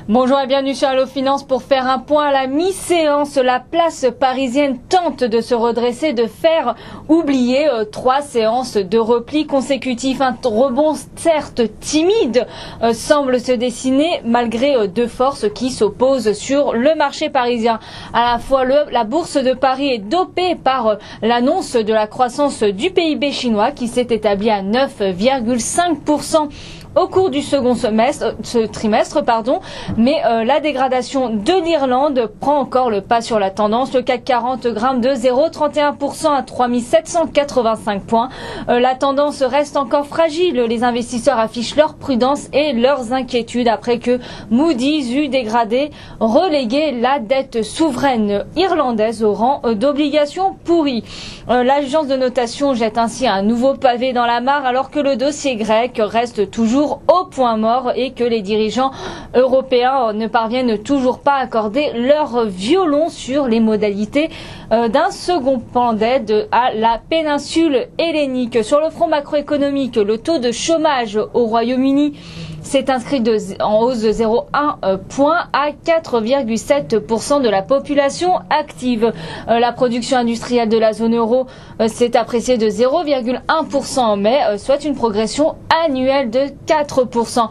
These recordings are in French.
Bonjour et bienvenue sur Allo Finance pour faire un point à la mi-séance. La place parisienne tente de se redresser, de faire oublier 3 séances de repli consécutifs. Un rebond certes timide semble se dessiner malgré 2 forces qui s'opposent sur le marché parisien. À la fois la bourse de Paris est dopée par l'annonce de la croissance du PIB chinois qui s'est établi à 9,5% au cours du second trimestre, mais la dégradation de l'Irlande prend encore le pas sur la tendance. Le CAC 40 grimpe de 0,31% à 3785 points. La tendance reste encore fragile. Les investisseurs affichent leur prudence et leurs inquiétudes après que Moody's eut relégué la dette souveraine irlandaise au rang d'obligation pourrie. L'agence de notation jette ainsi un nouveau pavé dans la mare alors que le dossier grec reste toujours au point mort et que les dirigeants européens ne parviennent toujours pas à accorder leur violon sur les modalités d'un second plan d'aide à la péninsule hellénique. Sur le front macroéconomique, le taux de chômage au Royaume-Uni s'est inscrit en hausse de 0,1 point à 4,7% de la population active. La production industrielle de la zone euro s'est appréciée de 0,1% en mai, soit une progression annuelle de 4%.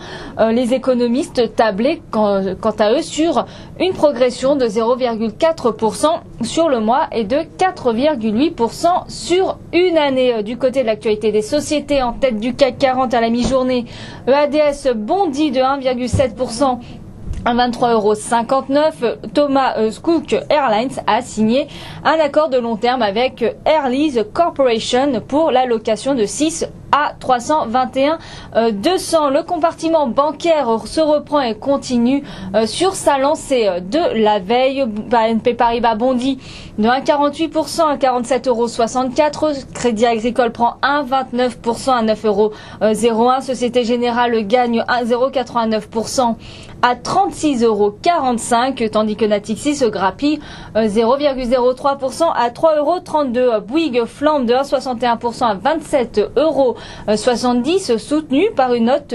Les économistes tablaient quant à eux sur une progression de 0,4% sur le mois et de 4,8% sur une année. Du côté de l'actualité des sociétés, en tête du CAC 40 à la mi-journée, EADS bondit de 1,7% à 23,59 €. Thomas Cook Airlines a signé un accord de long terme avec Air Lease Corporation pour la location de 6 A321-200. Le compartiment bancaire se reprend et continue sur sa lancée de la veille. BNP Paribas bondit de 1,48% à 47,64 €. Crédit Agricole prend 1,29% à 9,01 €. Société Générale gagne 0,89% à 36,45 €, tandis que Natixis se grappille 0,03% à 3,32 €. Bouygues flambe de 1,61% à 27,70 €, soutenu par une note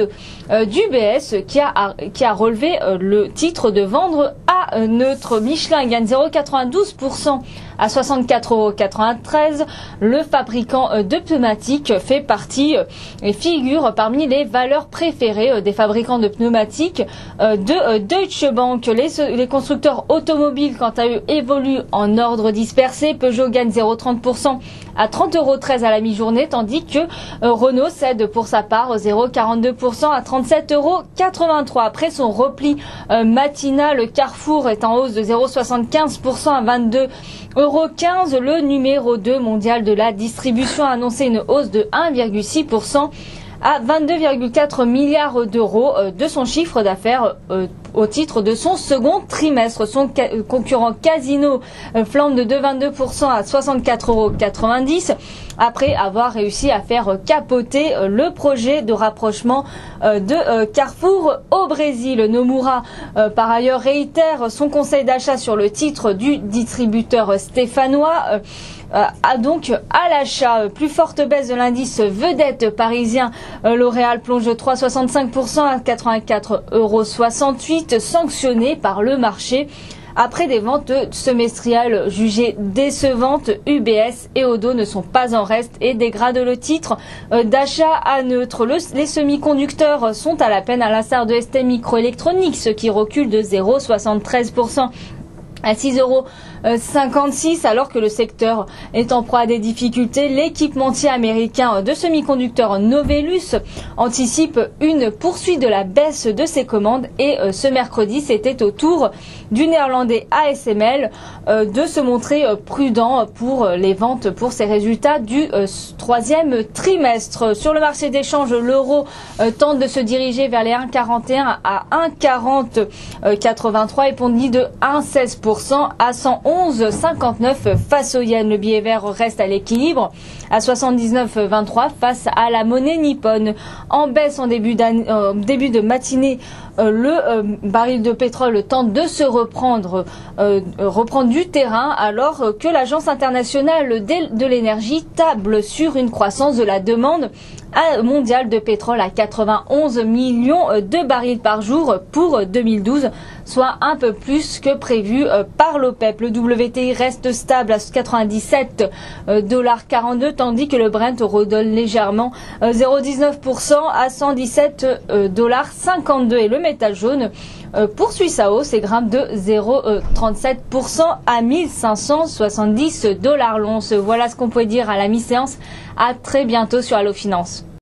d'UBS qui a relevé le titre de vendre à neutre. Michelin gagne 0,92% à 64,93 €. Le fabricant de pneumatiques fait partie et figure parmi les valeurs préférées des fabricants de pneumatiques de Deutsche Bank. Les constructeurs automobiles, quant à eux, évoluent en ordre dispersé. Peugeot gagne 0,30% à 30,13 € à la mi-journée, tandis que Renault cède pour sa part 0,42% à 37,83 €. Après son repli matinal, Carrefour est en hausse de 0,75% à 22,15 €. Le numéro 2 mondial de la distribution a annoncé une hausse de 1,6% à 22,4 milliards d'euros de son chiffre d'affaires au titre de son second trimestre. Son concurrent Casino flambe de 2,22% à 64,90 € après avoir réussi à faire capoter le projet de rapprochement de Carrefour au Brésil. Nomura, par ailleurs, réitère son conseil d'achat sur le titre du distributeur stéphanois. A donc à l'achat. Plus forte baisse de l'indice vedette parisien. L'Oréal plonge de 3,65% à 84,68 €, sanctionné par le marché après des ventes semestrielles jugées décevantes. UBS et Odo ne sont pas en reste et dégradent le titre d'achat à neutre. Les semi-conducteurs sont à la peine, à l'instar de ST Microelectronics qui recule de 0,73% à 6,56 € alors que le secteur est en proie à des difficultés. L'équipementier américain de semi-conducteurs Novellus anticipe une poursuite de la baisse de ses commandes et ce mercredi c'était au tour du néerlandais ASML de se montrer prudent pour les ventes pour ses résultats du troisième trimestre. Sur le marché d'échange, l'euro tente de se diriger vers les 1,41 à 1,4083 et bondit de 1,16% à 111,59 face au yen. Le billet vert reste à l'équilibre à 79,23 face à la monnaie nippone. En baisse en début de matinée, le baril de pétrole tente de se reprendre du terrain, alors que l'Agence internationale de l'énergie table sur une croissance de la demande mondiale de pétrole à 91 millions de barils par jour pour 2012, soit un peu plus que prévu par l'OPEP. Le WTI reste stable à 97,42 $, tandis que le Brent redonne légèrement 0,19% à 117,52 $. Et le métal jaune poursuit sa hausse et grimpe de 0,37% à 1570 $ l'once. Voilà ce qu'on peut dire à la mi-séance. À très bientôt sur Allo Finance.